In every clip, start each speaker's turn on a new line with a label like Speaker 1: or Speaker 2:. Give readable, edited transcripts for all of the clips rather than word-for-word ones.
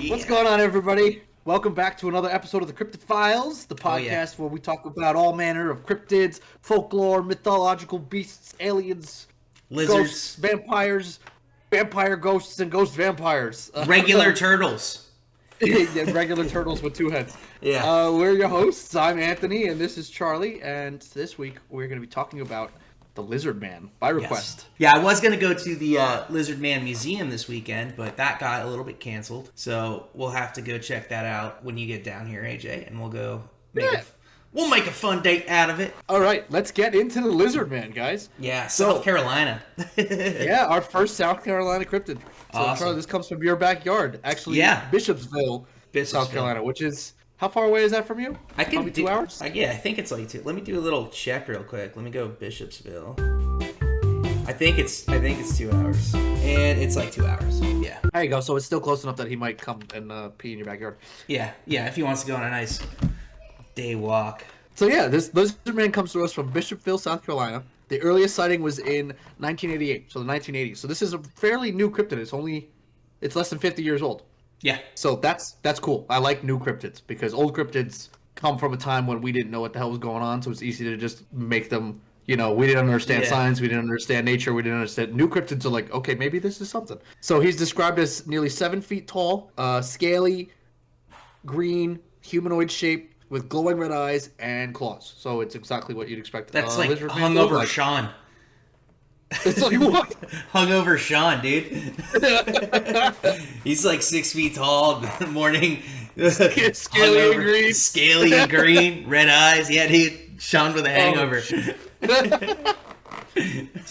Speaker 1: What's going on, everybody? Welcome back to another episode of the Cryptid Files, the podcast where we talk about all manner of cryptids, folklore, mythological beasts, aliens,
Speaker 2: lizards,
Speaker 1: ghosts, vampires, vampire ghosts, and ghost vampires.
Speaker 2: regular turtles.
Speaker 1: Yeah, regular turtles with two heads.
Speaker 2: Yeah.
Speaker 1: We're your hosts. I'm Anthony, and this is Charlie. And this week we're going to be talking about the Lizard Man by request.
Speaker 2: Yes. Yeah, I was going to go to the Lizard Man Museum this weekend, but that got a little bit canceled. So we'll have to go check that out when you get down here, AJ, and we'll go we'll make a fun date out of it.
Speaker 1: All right, let's get into the Lizard Man, guys.
Speaker 2: Yeah, South Carolina.
Speaker 1: Yeah, our first South Carolina cryptid. So
Speaker 2: Awesome.
Speaker 1: Charlie, this comes from your backyard. Actually,
Speaker 2: Yeah.
Speaker 1: Bishopville, South Carolina, which is... How far away is that from you?
Speaker 2: I can
Speaker 1: Probably 2 hours?
Speaker 2: Yeah, I think it's like 2. Let me do a little check real quick. Let me go Bishopville. I think it's 2 hours. And it's like 2 hours. Yeah.
Speaker 1: There you go. So it's still close enough that he might come and pee in your backyard.
Speaker 2: Yeah, if he wants to go on a nice day walk.
Speaker 1: So yeah, this Lizard Man comes to us from Bishopville, South Carolina. The earliest sighting was in 1988, so the 1980s. So this is a fairly new cryptid. It's less than 50 years old.
Speaker 2: Yeah.
Speaker 1: So that's cool. I like new cryptids because old cryptids come from a time when we didn't know what the hell was going on, so it's easy to just make them, we didn't understand science, we didn't understand nature, we didn't understand. New cryptids are like, okay, maybe this is something. So he's described as nearly 7 feet tall, scaly, green, humanoid shape with glowing red eyes and claws. So it's exactly what you'd expect.
Speaker 2: That's like hungover Sean.
Speaker 1: It's like what?
Speaker 2: Hungover Sean, dude. He's like 6 feet tall. Good morning.
Speaker 1: Scaly and green.
Speaker 2: Scaly and green. Red eyes. Yeah, dude. Sean with a hangover.
Speaker 1: So,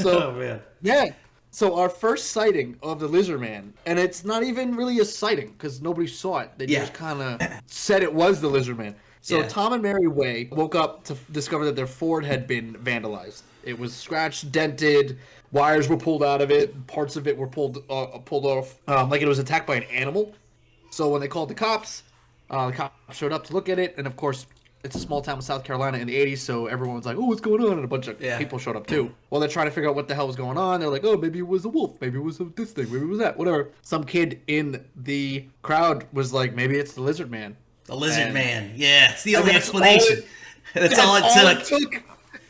Speaker 2: oh, man.
Speaker 1: Yeah. So our first sighting of the Lizard Man, and it's not even really a sighting because nobody saw it. They just kind of said it was the Lizard Man. So Tom and Mary Way woke up to discover that their Ford had been vandalized. It was scratched, dented, wires were pulled out of it, parts of it were pulled off, like it was attacked by an animal. So when they called the cops showed up to look at it, and of course, it's a small town in South Carolina in the 80s, so everyone was like, oh, what's going on? And a bunch of people showed up too. Well, they're trying to figure out what the hell was going on. They're like, oh, maybe it was a wolf, maybe it was this thing, maybe it was that, whatever. Some kid in the crowd was like, maybe it's the Lizard Man.
Speaker 2: The Lizard Man, yeah, it's the only explanation. That's all it took.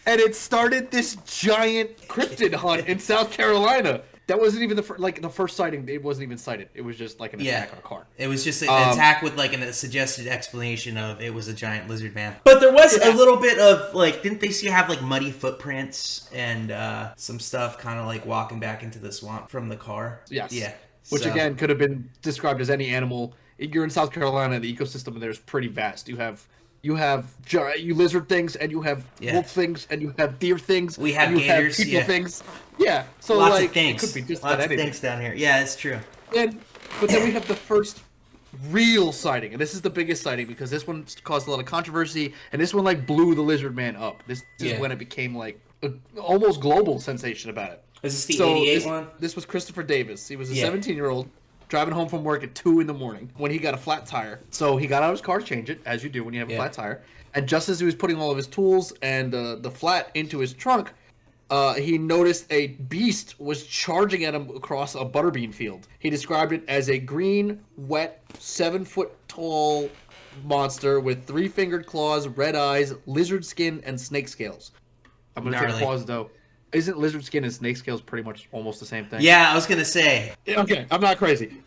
Speaker 1: And it started this giant cryptid hunt in South Carolina. That wasn't even the first sighting. It wasn't even sighted. It was just like an attack on a car.
Speaker 2: It was just an attack with like a suggested explanation of it was a giant lizard man. But there was a little bit of like, didn't they have like muddy footprints and some stuff kind of like walking back into the swamp from the car?
Speaker 1: Yes.
Speaker 2: Yeah.
Speaker 1: Which again could have been described as any animal. You're in South Carolina. The ecosystem there is pretty vast. You have lizard things, and you have wolf things, and you have deer things.
Speaker 2: We have gators,
Speaker 1: people things. Yeah, so
Speaker 2: lots of things.
Speaker 1: It could be just
Speaker 2: lots
Speaker 1: about
Speaker 2: of things down here. Yeah, it's true.
Speaker 1: But then we have the first real sighting, and this is the biggest sighting because this one caused a lot of controversy, and this one like blew the Lizard Man up. This is when it became like an almost global sensation about it.
Speaker 2: Is this the 88 one?
Speaker 1: This was Christopher Davis. He was a 17-year-old. Driving home from work at 2 in the morning when he got a flat tire. So he got out of his car to change it, as you do when you have a flat tire. And just as he was putting all of his tools and the flat into his trunk, he noticed a beast was charging at him across a butterbean field. He described it as a green, wet, 7-foot-tall monster with 3-fingered claws, red eyes, lizard skin, and snake scales. I'm going to take a pause, though. Isn't lizard skin and snake scales pretty much almost the same thing?
Speaker 2: Yeah, I was going to say.
Speaker 1: Okay, I'm not crazy.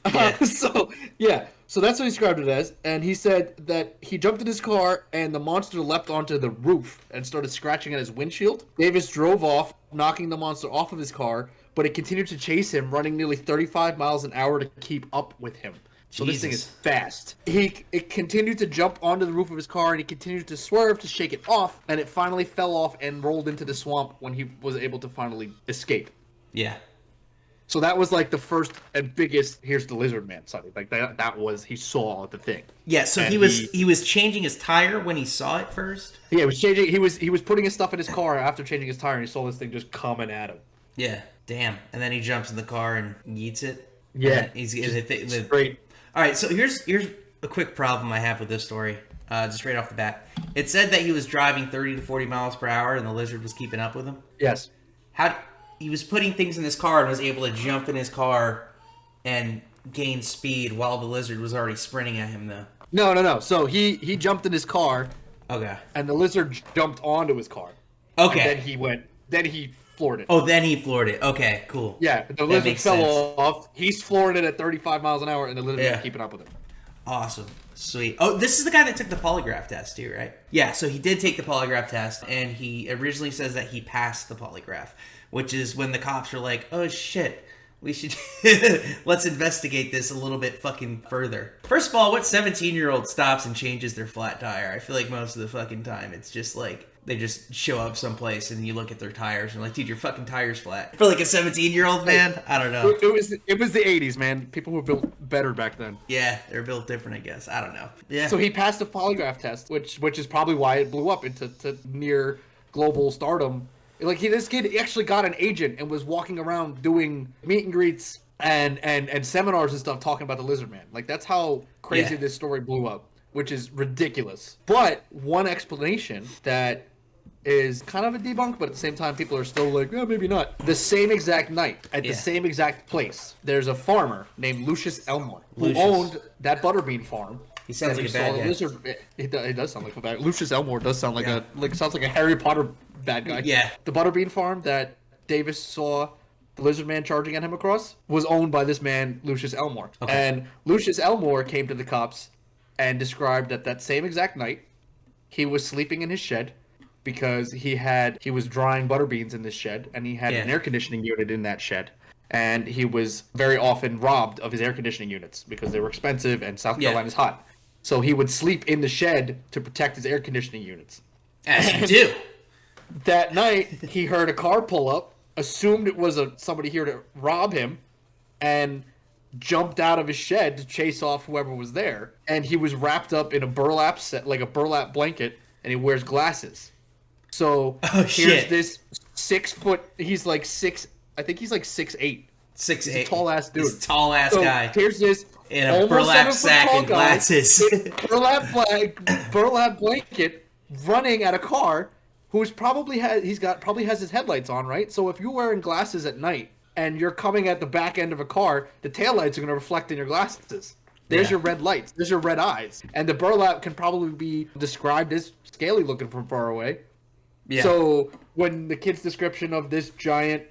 Speaker 2: Yeah.
Speaker 1: So that's what he described it as. And he said that he jumped in his car and the monster leapt onto the roof and started scratching at his windshield. Davis drove off, knocking the monster off of his car, but it continued to chase him, running nearly 35 miles an hour to keep up with him. So this thing is fast. It continued to jump onto the roof of his car, and he continued to swerve to shake it off, and it finally fell off and rolled into the swamp when he was able to finally escape.
Speaker 2: Yeah.
Speaker 1: So that was like the first and biggest, here's the Lizard Man sighting. Like that was, he saw the thing.
Speaker 2: Yeah, so he was changing his tire when he saw it first?
Speaker 1: Yeah, he was putting his stuff in his car after changing his tire, and he saw this thing just coming at him.
Speaker 2: Yeah, damn. And then he jumps in the car and yeets it?
Speaker 1: Yeah.
Speaker 2: He's
Speaker 1: great.
Speaker 2: All right, so here's a quick problem I have with this story, just right off the bat. It said that he was driving 30 to 40 miles per hour and the lizard was keeping up with him.
Speaker 1: Yes.
Speaker 2: He was putting things in his car and was able to jump in his car and gain speed while the lizard was already sprinting at him, though.
Speaker 1: No. So he jumped in his car.
Speaker 2: Okay.
Speaker 1: And the lizard jumped onto his car.
Speaker 2: Okay.
Speaker 1: And then he floored it.
Speaker 2: Oh, then he floored it. Okay, cool.
Speaker 1: Yeah, the lizard fell off. He's flooring it at 35 miles an hour, and the lizard's keeping up with him.
Speaker 2: Awesome. Sweet. Oh, this is the guy that took the polygraph test too, right? Yeah, so he did take the polygraph test, and he originally says that he passed the polygraph, which is when the cops are like, oh shit, we should let's investigate this a little bit fucking further. First of all, what 17-year-old stops and changes their flat tire? I feel like most of the fucking time it's just like they just show up someplace and you look at their tires and like, dude, your fucking tire's flat. For like a 17-year-old man, I don't know.
Speaker 1: It was the 80s, man. People were built better back then.
Speaker 2: Yeah, they're built different, I guess. I don't know. Yeah.
Speaker 1: So he passed the polygraph test, which is probably why it blew up into near global stardom. Like this kid actually got an agent and was walking around doing meet and greets and seminars and stuff talking about the lizard man. Like that's how crazy this story blew up, which is ridiculous. But one explanation that is kind of a debunk, but at the same time people are still like, oh, maybe not. The same exact night at the same exact place, there's a farmer named Lucius Elmore who owned that butterbean farm.
Speaker 2: He sounds like a bad guy.
Speaker 1: Lizard. It does sound like a bad guy. Lucius Elmore does sound like sounds like a Harry Potter bad guy.
Speaker 2: Yeah.
Speaker 1: The butterbean farm that Davis saw the lizard man charging at him across was owned by this man, Lucius Elmore. Okay. And Lucius Elmore came to the cops and described that same exact night he was sleeping in his shed because he was drying butterbeans in this shed, and he had an air conditioning unit in that shed. And he was very often robbed of his air conditioning units because they were expensive and South Carolina's hot. So he would sleep in the shed to protect his air conditioning units.
Speaker 2: As you do.
Speaker 1: That night, he heard a car pull up, assumed it was somebody here to rob him, and jumped out of his shed to chase off whoever was there. And he was wrapped up in a burlap blanket, and he wears glasses. So here's this 6 foot. He's like I think he's like 6'8".
Speaker 2: 6'8".
Speaker 1: He's a tall ass dude.
Speaker 2: He's a tall ass guy.
Speaker 1: Here's this
Speaker 2: in a burlap sack and glasses.
Speaker 1: burlap blanket running at a car. Who's probably has his headlights on, right? So if you're wearing glasses at night and you're coming at the back end of a car, the taillights are going to reflect in your glasses. There's your red lights. There's your red eyes. And the burlap can probably be described as scaly looking from far away. Yeah. So when the kid's description of this giant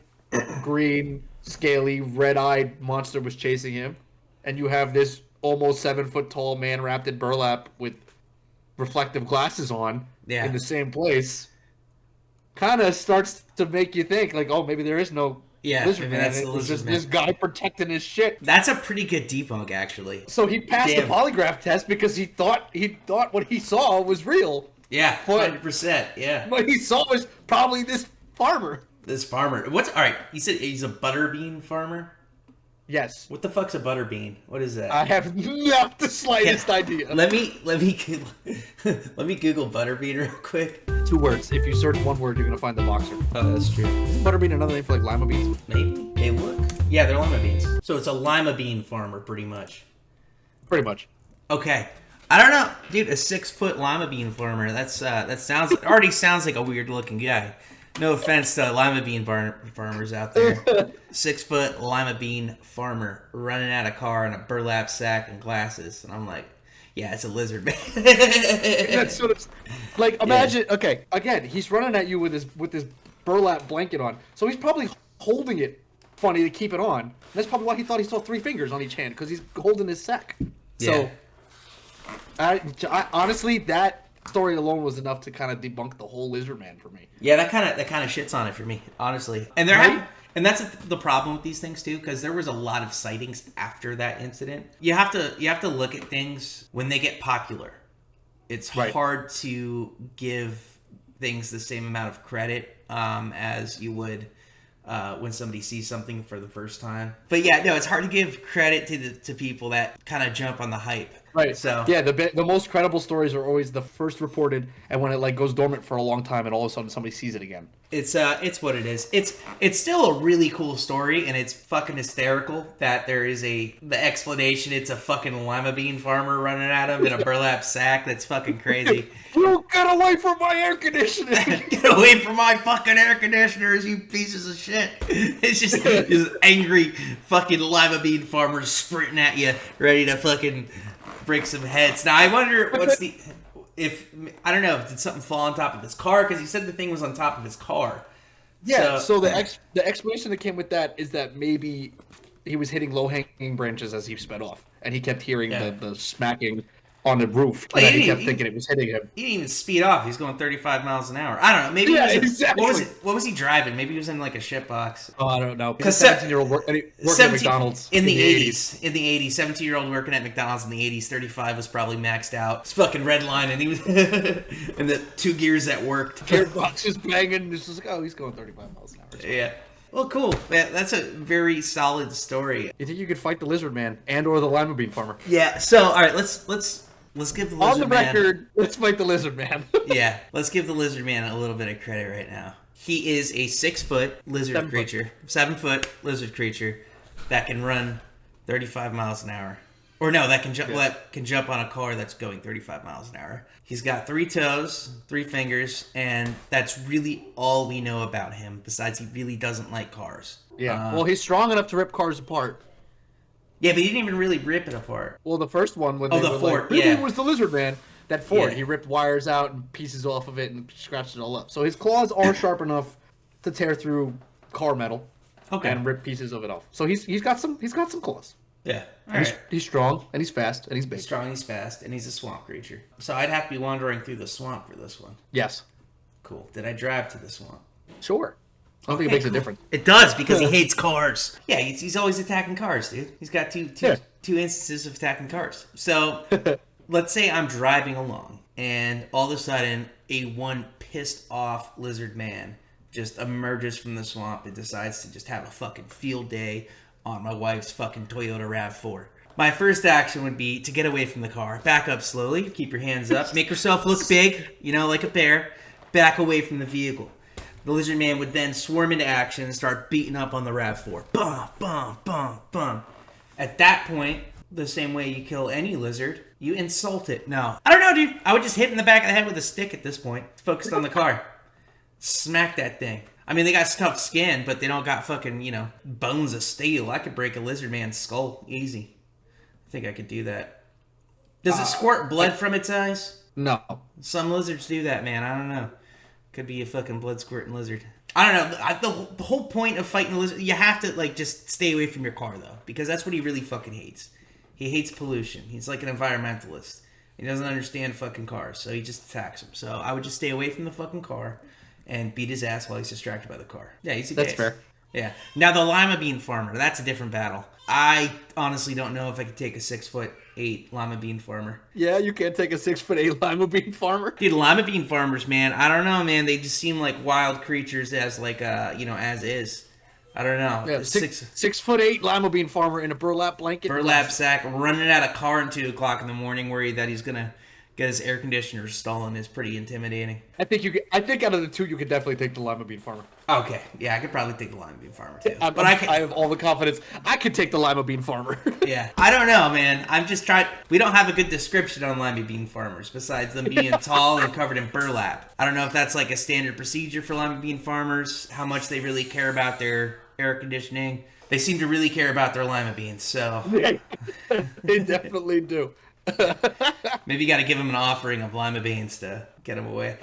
Speaker 1: green, scaly, red-eyed monster was chasing him, and you have this almost 7 foot tall man wrapped in burlap with reflective glasses on in the same place, kind of starts to make you think, like, oh, maybe there is no lizard man. It was just this guy protecting his shit.
Speaker 2: That's a pretty good debunk, actually.
Speaker 1: So he passed the polygraph test because he thought what he saw was real.
Speaker 2: Yeah, 100%. Yeah.
Speaker 1: What he saw was probably this farmer.
Speaker 2: All right? You said he's a butterbean farmer?
Speaker 1: Yes.
Speaker 2: What the fuck's a butterbean? What is that?
Speaker 1: I have not the slightest idea.
Speaker 2: Let me Google butterbean real quick.
Speaker 1: 2 words. If you search 1 word, you're gonna find the boxer.
Speaker 2: Oh, that's true.
Speaker 1: Isn't butterbean another name for like lima beans?
Speaker 2: Maybe. They look. Yeah, they're lima beans. So it's a lima bean farmer, pretty much.
Speaker 1: Pretty much.
Speaker 2: Okay. I don't know, dude. A 6 foot lima bean farmer. That already sounds like a weird looking guy. No offense to lima bean farmers out there. 6 foot lima bean farmer running out of car in a burlap sack and glasses, and I'm like, yeah, it's a lizard man.
Speaker 1: That's sort of like imagine. Yeah. Okay, again, he's running at you with this burlap blanket on, so he's probably holding it funny to keep it on. And that's probably why he thought he saw 3 fingers on each hand because he's holding his sack. So, I honestly that story alone was enough to kind of debunk the whole lizard man for me.
Speaker 2: Yeah, that kind of shits on it for me, honestly. And and that's the problem with these things too, because there was a lot of sightings after that incident. You have to look at things when they get popular. It's hard to give things the same amount of credit as you would when somebody sees something for the first time. But yeah, no, it's hard to give credit to people that kind of jump on the hype.
Speaker 1: Right.
Speaker 2: So
Speaker 1: yeah, the most credible stories are always the first reported, and when it like goes dormant for a long time, and all of a sudden somebody sees it again.
Speaker 2: it's what it is. It's still a really cool story, and it's fucking hysterical that there is the explanation. It's a fucking lima bean farmer running at him in a burlap sack. That's fucking crazy.
Speaker 1: You get away from my air conditioning!
Speaker 2: Get away from my fucking air conditioners, you pieces of shit! It's just this angry fucking lima bean farmer sprinting at you, ready to fucking break some heads. Now I wonder if I don't know, did something fall on top of his car? Because he said the thing was on top of his car.
Speaker 1: Yeah. So the explanation that came with that is that maybe he was hitting low hanging branches as he sped off, and he kept hearing the smacking on the roof, and he kept thinking it was hitting him.
Speaker 2: He didn't even speed off. He's going 35 miles an hour. I don't know. Maybe
Speaker 1: exactly.
Speaker 2: What was he driving? Maybe he was in like a shit box.
Speaker 1: Oh, I don't know. Because 17-year-old working at McDonald's
Speaker 2: in the 80s. In the 80s, 17-year-old working at McDonald's in the 80s. 35 was probably maxed out. It's fucking red line, and he was and the two gears that worked.
Speaker 1: Gearbox just banging. It's just like, oh, he's going 35 miles an hour.
Speaker 2: Yeah. Well, cool. Man, that's a very solid story.
Speaker 1: You think you could fight the lizard man and/or the lima bean farmer?
Speaker 2: Yeah. So, all right, let's give the lizard man...
Speaker 1: On the record, let's fight the lizard man.
Speaker 2: Yeah, let's give the lizard man a little bit of credit right now. He is a 6-foot lizard creature. 7-foot lizard creature that can run 35 miles an hour. Or no, that can jump on a car that's going 35 miles an hour. He's got 3 toes, 3 fingers, and that's really all we know about him, besides he really doesn't like cars.
Speaker 1: Yeah, well, he's strong enough to rip cars apart.
Speaker 2: Yeah, but he didn't even really rip it apart.
Speaker 1: Well, the first one, when
Speaker 2: the Ford, yeah.
Speaker 1: It was the lizard man. That Ford, he ripped wires out and pieces off of it and scratched it all up. So his claws are sharp enough to tear through car metal, and rip pieces of it off. So he's got some claws.
Speaker 2: Yeah,
Speaker 1: He's strong and he's fast and he's big.
Speaker 2: Strong, he's fast, and he's a swamp creature. So I'd have to be wandering through the swamp for this one.
Speaker 1: Yes.
Speaker 2: Cool. Did I drive to the swamp?
Speaker 1: Sure. I don't think it makes a difference.
Speaker 2: It does, because he hates cars. Yeah, he's always attacking cars, dude. He's got two instances of attacking cars. So let's say I'm driving along, and all of a sudden, one pissed off lizard man just emerges from the swamp and decides to just have a fucking field day on my wife's fucking Toyota RAV4. My first action would be to get away from the car. Back up slowly. Keep your hands up. Make yourself look big, like a bear. Back away from the vehicle. The lizard man would then swarm into action and start beating up on the RAV4. Bum, bum, bum, bum. At that point, the same way you kill any lizard, you insult it. No. I don't know, dude. I would just hit in the back of the head with a stick at this point. Focused on the car. Smack that thing. I mean, they got tough skin, but they don't got fucking, bones of steel. I could break a lizard man's skull. Easy. I think I could do that. Does it squirt blood from its eyes?
Speaker 1: No.
Speaker 2: Some lizards do that, man. I don't know. Could be a fucking blood squirting lizard. I don't know. The whole point of fighting the lizard, you have to, just stay away from your car, though. Because that's what he really fucking hates. He hates pollution. He's like an environmentalist. He doesn't understand fucking cars, so he just attacks them. So I would just stay away from the fucking car and beat his ass while he's distracted by the car. Yeah, easy case.
Speaker 1: That's fair.
Speaker 2: Yeah. Now, the lima bean farmer, that's a different battle. I honestly don't know if I could take a 6'8" lima bean farmer.
Speaker 1: Yeah, you can't take a 6'8" lima bean farmer.
Speaker 2: Dude, lima bean farmers, man, I don't know, man. They just seem like wild creatures as as is. I don't know.
Speaker 1: Yeah, 6'8" lima bean farmer in a burlap blanket.
Speaker 2: Burlap sack, running at a car at 2 o'clock in the morning, worried that he's gonna get his air conditioner stolen is pretty intimidating.
Speaker 1: I think out of the two, you could definitely take the lima bean farmer.
Speaker 2: Okay, yeah, I could probably take the lima bean farmer too.
Speaker 1: But I have all the confidence. I could take the lima bean farmer.
Speaker 2: Yeah, I don't know, man. I'm just trying. We don't have a good description on lima bean farmers besides them being tall and covered in burlap. I don't know if that's like a standard procedure for lima bean farmers. How much they really care about their air conditioning. They seem to really care about their lima beans, so
Speaker 1: they definitely do.
Speaker 2: Maybe you got to give them an offering of lima beans to get them away.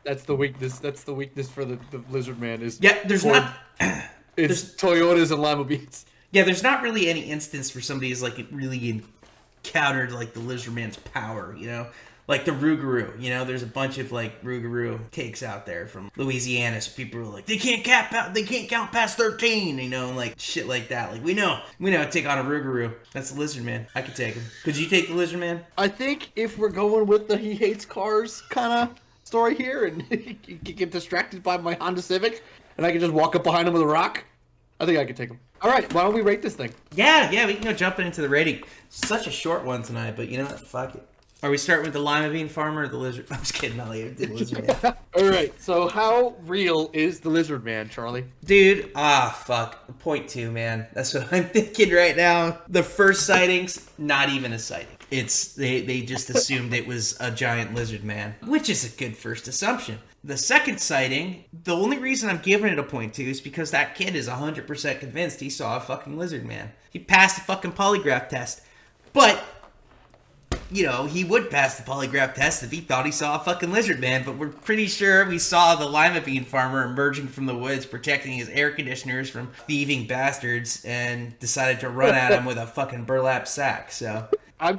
Speaker 1: That's the weakness. That's the weakness for the lizard man is.
Speaker 2: Yeah, there's
Speaker 1: Toyotas and lima beans.
Speaker 2: Yeah, there's not really any instance where somebody is really encountered the lizard man's power. Like the Rougarou. There's a bunch of Rougarou cakes out there from Louisiana. So people are like, they can't count past 13. Shit like that. We know how to take on a Rougarou. That's the lizard man. I could take him. Could you take the lizard man?
Speaker 1: I think if we're going with the he hates cars kind of story here, and he can get distracted by my Honda Civic, and I can just walk up behind him with a rock, I think I could take him. All right, why don't we rate this thing?
Speaker 2: Yeah, we can go jumping into the rating. Such a short one tonight, but you know what? Fuck it. Are we starting with the lima bean farmer or the lizard? I'm just kidding, Ellie. The lizard man.
Speaker 1: All right, so how real is the lizard man, Charlie?
Speaker 2: Dude, fuck. 0.2, man. That's what I'm thinking right now. The first sightings, not even a sighting. They just assumed it was a giant lizard man, which is a good first assumption. The second sighting, the only reason I'm giving it a 0.2 is because that kid is 100% convinced he saw a fucking lizard man. He passed the fucking polygraph test. But, you know, he would pass the polygraph test if he thought he saw a fucking lizard man, but we're pretty sure we saw the lima bean farmer emerging from the woods protecting his air conditioners from thieving bastards and decided to run at him with a fucking burlap sack, so...
Speaker 1: I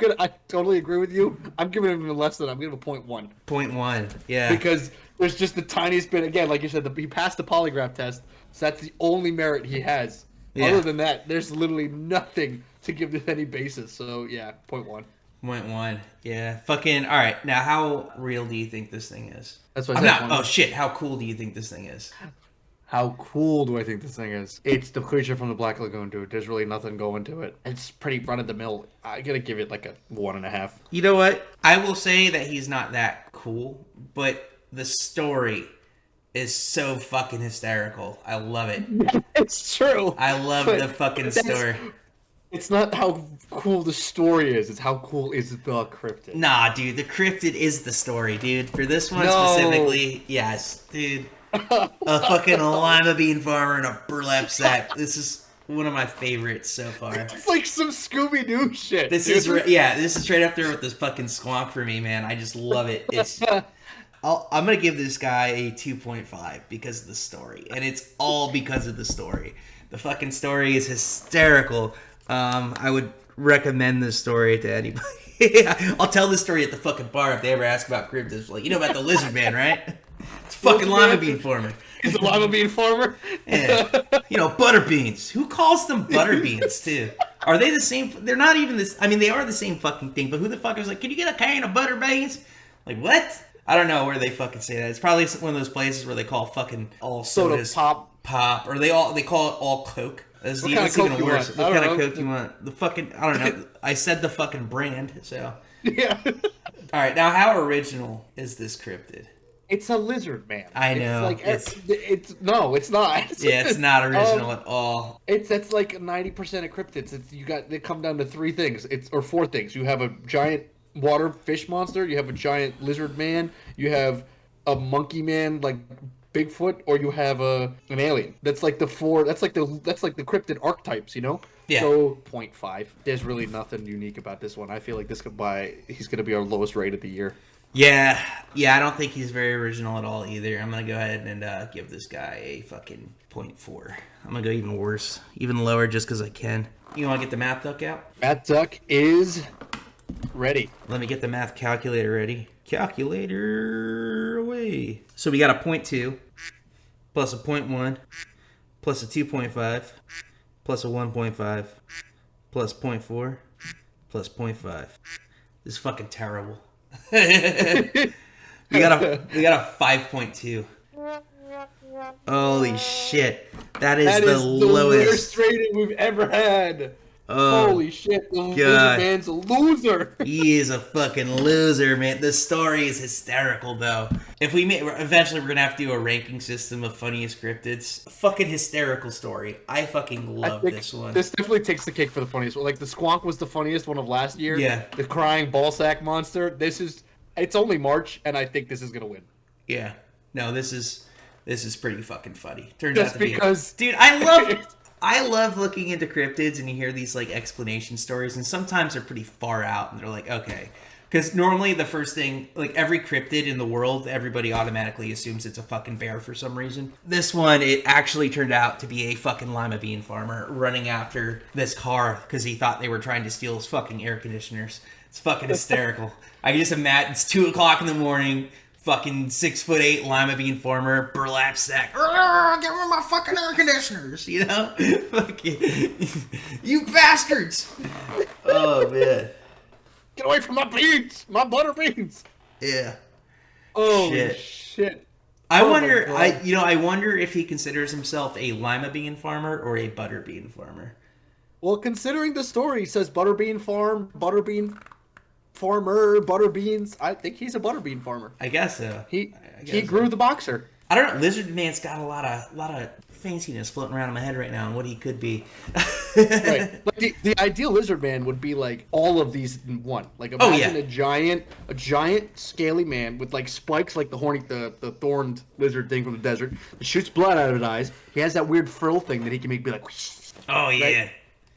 Speaker 1: totally agree with you. I'm giving him less than I'm giving him a 0.1.
Speaker 2: 0.1, yeah.
Speaker 1: Because there's just the tiniest bit, again, like you said, he passed the polygraph test, so that's the only merit he has. Yeah. Other than that, there's literally nothing to give this any basis, so yeah, 0.1.
Speaker 2: 0.1, yeah. Fucking, alright, now how real do you think this thing is?
Speaker 1: That's what I said.
Speaker 2: Oh shit, how cool do you think this thing is?
Speaker 1: How cool do I think this thing is? It's the creature from the Black Lagoon, dude. There's really nothing going to it. It's pretty run-of-the-mill. I gotta give it like a 1.5.
Speaker 2: You know what? I will say that he's not that cool, but the story is so fucking hysterical. I love it.
Speaker 1: It's true.
Speaker 2: I love the fucking story.
Speaker 1: It's not how cool the story is. It's how cool is the cryptid.
Speaker 2: Nah, dude. The cryptid is the story, dude. For this one specifically, yes, dude. A fucking lima bean farmer in a burlap sack. This is one of my favorites so far.
Speaker 1: It's like some Scooby-Doo shit.
Speaker 2: This is straight up there with this fucking squonk for me, man. I just love it. I'm gonna give this guy a 2.5 because of the story, and it's all because of the story. The fucking story is hysterical. I would recommend this story to anybody. I'll tell this story at the fucking bar if they ever ask about cryptids. Like, you know about the lizard man, right? It's fucking lima bean farmer.
Speaker 1: He's a lima bean farmer?
Speaker 2: Yeah. You know, butter beans. Who calls them butter beans, too? Are they the same? They're not even this. I mean, they are the same fucking thing, but who the fuck is like, can you get a can of butter beans? Like, what? I don't know where they fucking say that. It's probably one of those places where they call fucking all sodas pop, or they call it all Coke. That's even worse. What kind of Coke you want? The fucking, I don't know. I said the fucking brand, so.
Speaker 1: Yeah.
Speaker 2: All right, now how original is this cryptid?
Speaker 1: It's a lizard man.
Speaker 2: I know.
Speaker 1: It's not.
Speaker 2: Yeah, it's not original at all.
Speaker 1: That's like 90% of cryptids. They come down to three things. Or four things. You have a giant water fish monster. You have a giant lizard man. You have a monkey man like Bigfoot, or you have an alien. That's like the four. That's like the cryptid archetypes. You know.
Speaker 2: Yeah.
Speaker 1: So 0.5. There's really nothing unique about this one. I feel like he's gonna be our lowest rate of the year.
Speaker 2: Yeah, I don't think he's very original at all either. I'm going to go ahead and give this guy a fucking 0.4. I'm going to go even worse, even lower just because I can. You want to get the math duck out?
Speaker 1: Math duck is ready.
Speaker 2: Let me get the math calculator ready. Calculator away. So we got a 0.2 plus a 0.1 plus a 2.5 plus a 1.5 plus 0.4 plus 0.5. This is fucking terrible. we got a 5.2 Holy shit. That is the lowest
Speaker 1: rating we've ever had. Holy shit, the lizard man's a loser.
Speaker 2: He is a fucking loser, man. The story is hysterical, though. Eventually we're gonna have to do a ranking system of funniest cryptids. Fucking hysterical story. I fucking love this one.
Speaker 1: This definitely takes the cake for the funniest one. Like, the squonk was the funniest one of last year.
Speaker 2: Yeah.
Speaker 1: The crying ballsack monster. It's only March, and I think this is gonna win.
Speaker 2: Yeah. No, this is pretty fucking funny. Turns
Speaker 1: Just
Speaker 2: out to
Speaker 1: because...
Speaker 2: be... Dude, I love looking into cryptids, and you hear these like explanation stories, and sometimes they're pretty far out, and they're like, okay. Because normally the first thing, like every cryptid in the world, everybody automatically assumes it's a fucking bear for some reason. This one, it actually turned out to be a fucking lima bean farmer running after this car because he thought they were trying to steal his fucking air conditioners. It's fucking hysterical. I can just imagine it's 2:00 in the morning. Fucking 6'8" lima bean farmer, burlap sack. Give me my fucking air conditioners, you know? You bastards! Oh man,
Speaker 1: get away from my beans, my butter beans.
Speaker 2: Yeah.
Speaker 1: Oh shit.
Speaker 2: I wonder. I wonder if he considers himself a lima bean farmer or a butter bean farmer.
Speaker 1: Well, considering the story, he says butterbean farm, butterbean farmer, butterbeans. I think he's a butterbean farmer.
Speaker 2: I guess so.
Speaker 1: He grew the boxer.
Speaker 2: I don't know. Lizard Man's got a lot of fanciness floating around in my head right now, and what he could be.
Speaker 1: Right. Like the ideal lizard man would be like all of these in one. Like imagine a giant scaly man with like spikes like the thorned lizard thing from the desert. It shoots blood out of his eyes. He has that weird frill thing that he can make be like whoosh,
Speaker 2: oh yeah.
Speaker 1: Right?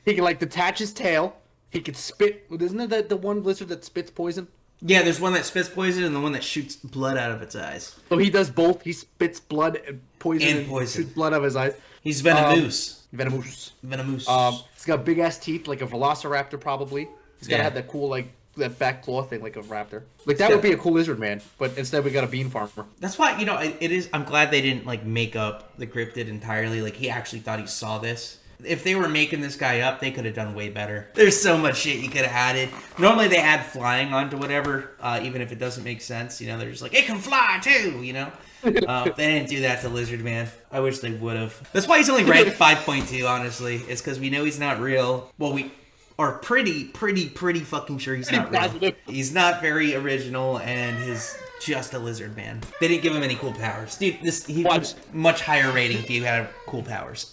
Speaker 1: He can like detach his tail. He could spit. Isn't it that the one lizard that spits poison?
Speaker 2: Yeah, there's one that spits poison and the one that shoots blood out of its eyes.
Speaker 1: So he does both. He spits blood and poison. Shoots blood out of his eyes.
Speaker 2: He's venomous.
Speaker 1: Venomous.
Speaker 2: He's
Speaker 1: got big ass teeth like a velociraptor probably. He's gotta have that cool like that back claw thing like a raptor. Like that would be a cool lizard man, but instead we got a bean farmer.
Speaker 2: That's why it is. I'm glad they didn't like make up the cryptid entirely. Like he actually thought he saw this. If they were making this guy up, they could have done way better. There's so much shit you could have added. Normally they add flying onto whatever, even if it doesn't make sense. They're just like, it can fly too, They didn't do that to Lizard Man. I wish they would have. That's why he's only ranked 5.2, honestly. It's because we know he's not real. Well, we are pretty fucking sure he's not real. He's not very original, and he's just a lizard man. They didn't give him any cool powers. Dude, he was much higher rating if you had cool powers.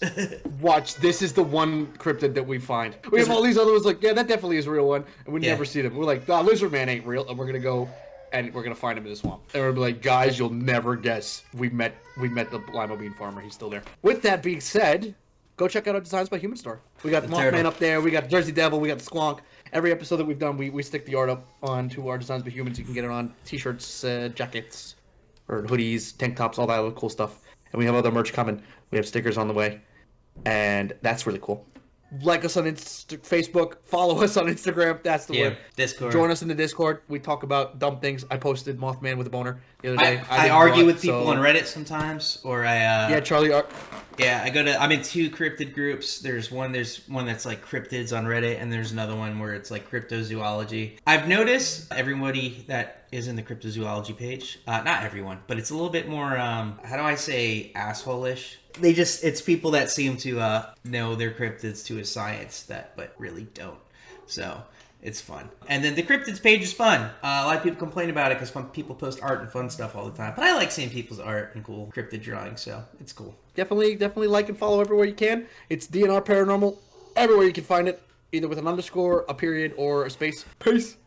Speaker 1: Watch, this is the one cryptid that we find. We have all these other ones like, yeah, that definitely is a real one, and we never see them. We're like, lizard man ain't real, and we're gonna go and we're gonna find him in the swamp. And we're like, guys, you'll never guess. We met the lima bean farmer. He's still there. With that being said, go check out our Designs by Human store. We got the Mothman up there. We got Jersey Devil. We got the Squonk. Every episode that we've done, we stick the art up onto our Designs by Humans. You can get it on t-shirts, jackets, or hoodies, tank tops, all that other cool stuff. And we have other merch coming. We have stickers on the way. And that's really cool. Like us on Facebook. Follow us on Instagram. That's the way.
Speaker 2: Discord.
Speaker 1: Join us in the Discord. We talk about dumb things. I posted Mothman with a boner the other day.
Speaker 2: I argue with people on Reddit sometimes, or
Speaker 1: yeah, Charlie.
Speaker 2: Yeah, I'm in two cryptid groups. There's one that's like cryptids on Reddit, and there's another one where it's like cryptozoology. I've noticed everybody that is in the cryptozoology page, not everyone, but it's a little bit more, how do I say, asshole-ish. It's people that seem to know their cryptids to a science but really don't. So it's fun. And then the cryptids page is fun. A lot of people complain about it because people post art and fun stuff all the time. But I like seeing people's art and cool cryptid drawings, so it's cool.
Speaker 1: Definitely like and follow everywhere you can. It's DNR Paranormal everywhere you can find it, either with an underscore, a period, or a space. Peace.